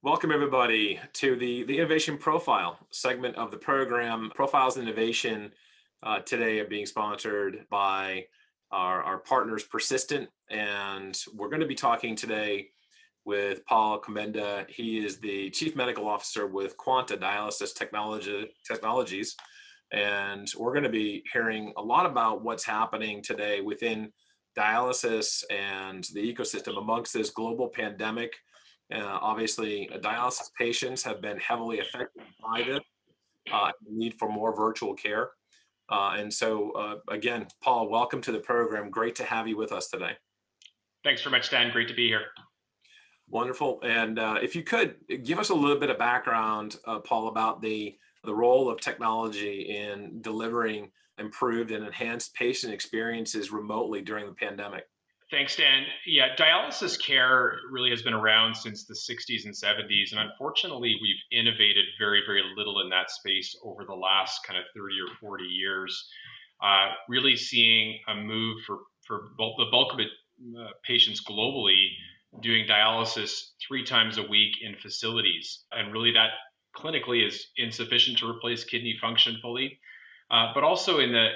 Welcome, everybody, to the Innovation Profile segment of the program. Profiles and Innovation today are being sponsored by our partners, Persistent. And we're going to be talking today with Paul Comenda. He is the Chief Medical Officer with Quanta Dialysis Technologies. And we're going to be hearing a lot about what's happening today within dialysis and the ecosystem amongst this global pandemic. Obviously, dialysis patients have been heavily affected by this need for more virtual care. Again, Paul, welcome to the program. Great to have you with us today. Thanks very much, Dan. Great to be here. Wonderful. And if you could give us a little bit of background, Paul, about the role of technology in delivering improved and enhanced patient experiences remotely during the pandemic. Thanks, Dan. Yeah, dialysis care really has been around since the 60s and 70s, and unfortunately, we've innovated very, very little in that space over the last kind of 30 or 40 years. Really seeing a move for the bulk of patients globally doing dialysis 3 times a week in facilities, and really that clinically is insufficient to replace kidney function fully. But also in the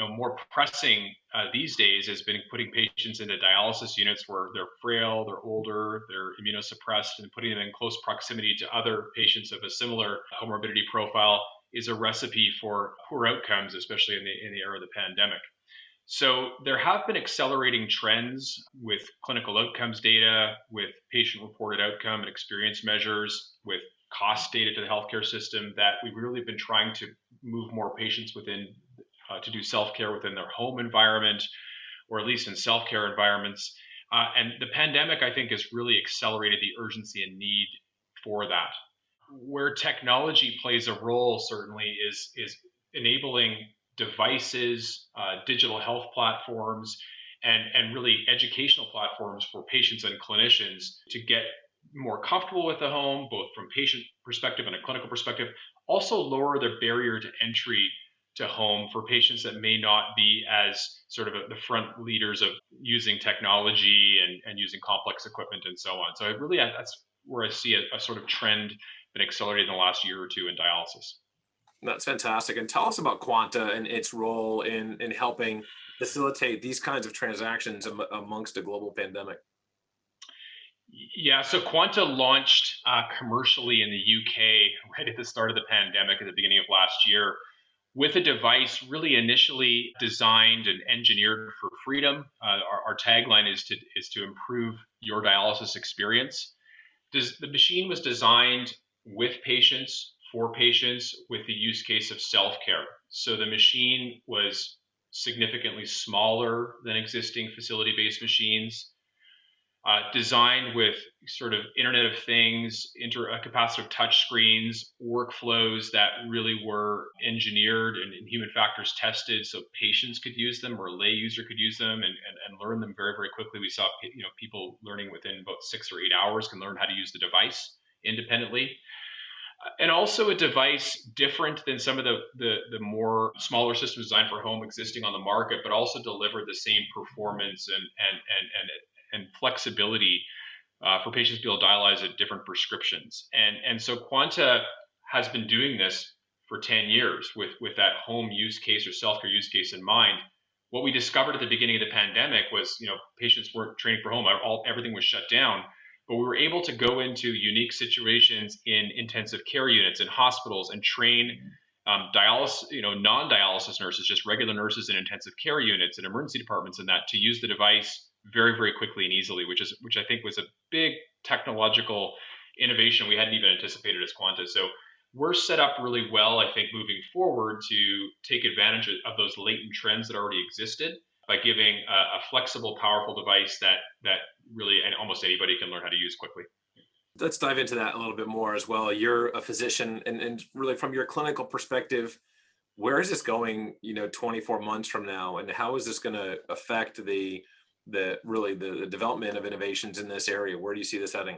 more pressing these days has been putting patients into dialysis units where they're frail, they're older, they're immunosuppressed, and putting them in close proximity to other patients of a similar comorbidity profile is a recipe for poor outcomes, especially in the era of the pandemic. So there have been accelerating trends with clinical outcomes data, with patient-reported outcome and experience measures, with cost data to the healthcare system that we've really been trying to move more patients within to do self-care within their home environment, or at least in self-care environments. And the pandemic, I think, has really accelerated the urgency and need for that. Where technology plays a role certainly is enabling devices, digital health platforms, and really educational platforms for patients and clinicians to get more comfortable with the home, both from patient perspective and a clinical perspective. Also lower the barrier to entry to home for patients that may not be as sort of the front leaders of using technology and using complex equipment and so on. So that's where I see a sort of trend that accelerated in the last year or two in dialysis. That's fantastic. And tell us about Quanta and its role in helping facilitate these kinds of transactions amongst a global pandemic. Yeah, so Quanta launched commercially in the UK right at the start of the pandemic at the beginning of last year with a device really initially designed and engineered for freedom. Our tagline is to improve your dialysis experience. The machine was designed with patients, for patients, with the use case of self-care. So the machine was significantly smaller than existing facility-based machines. Designed with sort of Internet of Things, capacitive touch screens, workflows that really were engineered and human factors tested so patients could use them or a lay user could use them and learn them very, very quickly. We saw people learning within about 6 or 8 hours can learn how to use the device independently. And also a device different than some of the more smaller systems designed for home existing on the market, but also deliver the same performance and flexibility for patients to be able to dialyze at different prescriptions. And so Quanta has been doing this for 10 years with that home use case or self-care use case in mind. What we discovered at the beginning of the pandemic was, patients weren't training for home, everything was shut down, but we were able to go into unique situations in intensive care units and hospitals and train dialysis, non-dialysis nurses, just regular nurses in intensive care units and emergency departments and that to use the device very, very quickly and easily, which I think was a big technological innovation we hadn't even anticipated as Quanta. So we're set up really well, I think, moving forward to take advantage of those latent trends that already existed by giving a flexible, powerful device that really and almost anybody can learn how to use quickly. Let's dive into that a little bit more as well. You're a physician, and really from your clinical perspective, where is this going, 24 months from now, and how is this going to affect the development of innovations in this area? Where do you see this heading?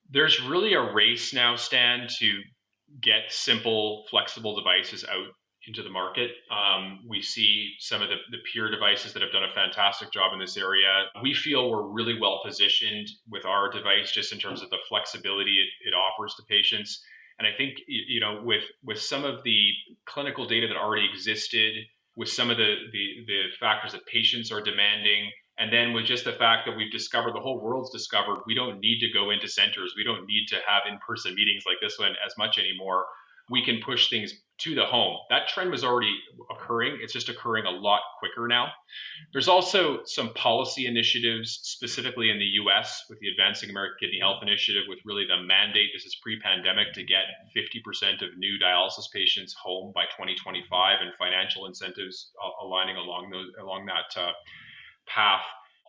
There's really a race now, Stan, to get simple, flexible devices out into the market. We see some of the peer devices that have done a fantastic job in this area. We feel we're really well positioned with our device just in terms of the flexibility it offers to patients. And I think, with some of the clinical data that already existed, with some of the factors that patients are demanding, and then with just the fact that we've discovered, the whole world's discovered, we don't need to go into centers. We don't need to have in-person meetings like this one as much anymore. We can push things to the home. That trend was already occurring. It's just occurring a lot quicker now. There's also some policy initiatives, specifically in the US, with the Advancing American Kidney Health Initiative, with really the mandate, this is pre-pandemic, to get 50% of new dialysis patients home by 2025, and financial incentives aligning along that path.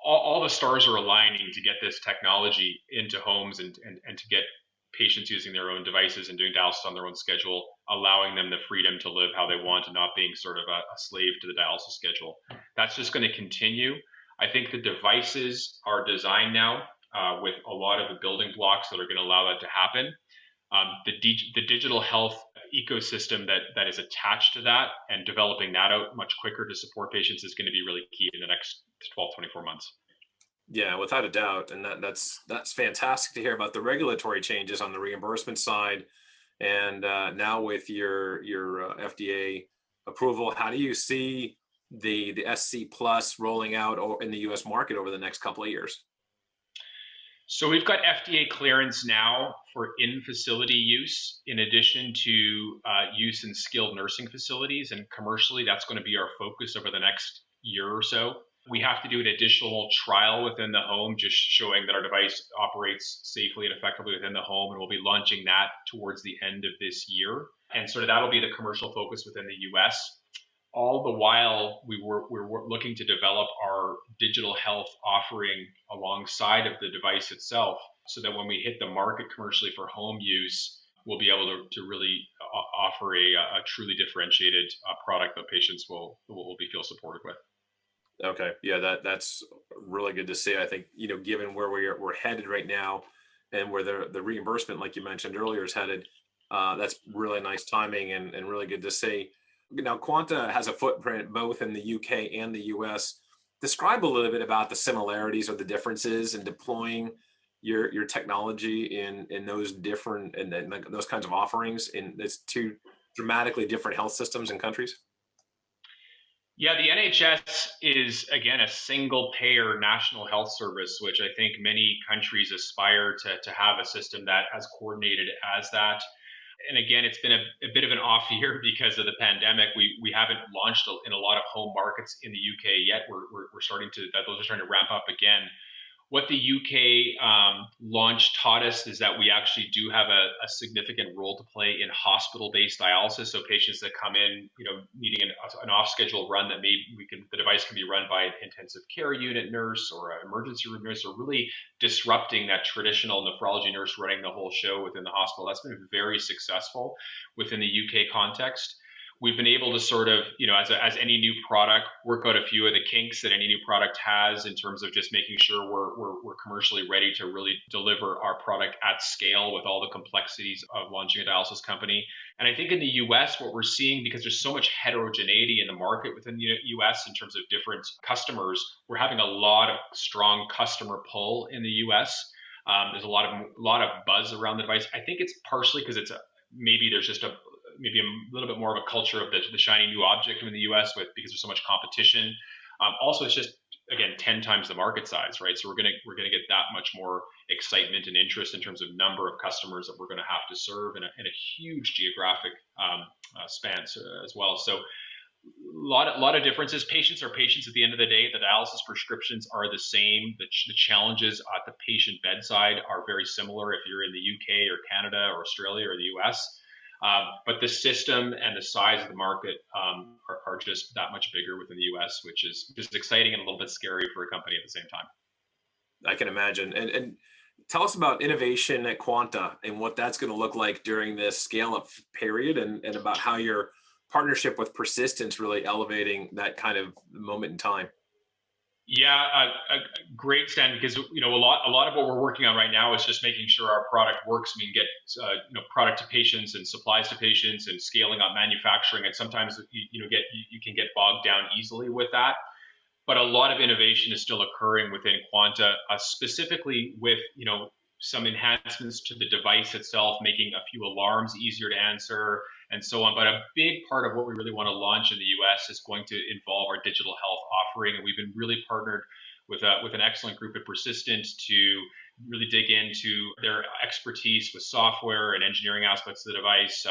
All the stars are aligning to get this technology into homes and to get patients using their own devices and doing dialysis on their own schedule, allowing them the freedom to live how they want and not being sort of a slave to the dialysis schedule. That's just going to continue. I think the devices are designed now with a lot of the building blocks that are going to allow that to happen. The digital health ecosystem that is attached to that, and developing that out much quicker to support patients, is going to be really key in the next 12, 24 months. Yeah, without a doubt. And that's fantastic to hear about the regulatory changes on the reimbursement side. And now with your FDA approval, how do you see the SC Plus rolling out in the US market over the next couple of years? So we've got FDA clearance now for in-facility use, in addition to use in skilled nursing facilities. And commercially, that's going to be our focus over the next year or so. We have to do an additional trial within the home, just showing that our device operates safely and effectively within the home, and we'll be launching that towards the end of this year. And sort of that'll be the commercial focus within the US. All the while, we're looking to develop our digital health offering alongside of the device itself, so that when we hit the market commercially for home use, we'll be able to really offer a truly differentiated product that patients will feel supported with. Okay, yeah, that's really good to see. I think, given where we're headed right now, and where the reimbursement, like you mentioned earlier, is headed, that's really nice timing and really good to see. Now, Quanta has a footprint both in the UK and the US. Describe a little bit about the similarities or the differences in deploying your technology in those different and those kinds of offerings in these two dramatically different health systems and countries. Yeah, the NHS is, again, a single payer national health service, which I think many countries aspire to have a system that as coordinated as that. And again, it's been a bit of an off year because of the pandemic. We haven't launched in a lot of home markets in the UK yet. We're starting to, those are starting to ramp up again. What the UK launch taught us is that we actually do have a significant role to play in hospital-based dialysis. So patients that come in, needing an off-schedule run, that the device can be run by an intensive care unit nurse or an emergency room nurse, or really disrupting that traditional nephrology nurse running the whole show within the hospital. That's been very successful within the UK context. We've been able to sort of, as any new product, work out a few of the kinks that any new product has, in terms of just making sure we're commercially ready to really deliver our product at scale with all the complexities of launching a dialysis company. And I think in the US, what we're seeing, because there's so much heterogeneity in the market within the US in terms of different customers, we're having a lot of strong customer pull in the US. There's a lot of buzz around the device. I think it's partially because there's just maybe a little bit more of a culture of the shiny new object in the US because there's so much competition. Also, it's just, again, 10 times the market size, right? So we're gonna get that much more excitement and interest in terms of number of customers that we're gonna have to serve in a huge geographic span as well. So a lot of differences. Patients are patients at the end of the day. The dialysis prescriptions are the same. The challenges at the patient bedside are very similar if you're in the UK or Canada or Australia or the US. But the system and the size of the market are just that much bigger within the US, which is just exciting and a little bit scary for a company at the same time. I can imagine. And tell us about innovation at Quanta and what that's going to look like during this scale-up period, and about how your partnership with Persistence really elevating that kind of moment in time. Yeah, great, Stan. Because a lot of what we're working on right now is just making sure our product works. We can get product to patients and supplies to patients, and scaling up manufacturing. And sometimes you can get bogged down easily with that. But a lot of innovation is still occurring within Quanta, specifically with some enhancements to the device itself, making a few alarms easier to answer, and so on. But a big part of what we really want to launch in the U.S. is going to involve our digital health offering, and we've been really partnered with an excellent group at Persistent to really dig into their expertise with software and engineering aspects of the device.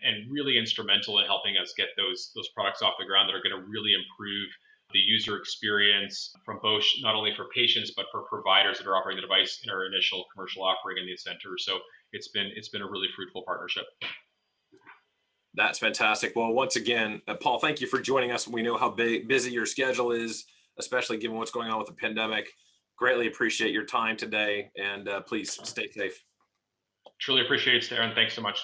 And really instrumental in helping us get those products off the ground that are going to really improve the user experience from both, not only for patients but for providers that are operating the device in our initial commercial offering in the center. So it's been a really fruitful partnership. That's fantastic. Well, once again, Paul, thank you for joining us. We know how busy your schedule is, especially given what's going on with the pandemic. Greatly appreciate your time today, and please stay safe. Truly appreciate it, Darren. Thanks so much.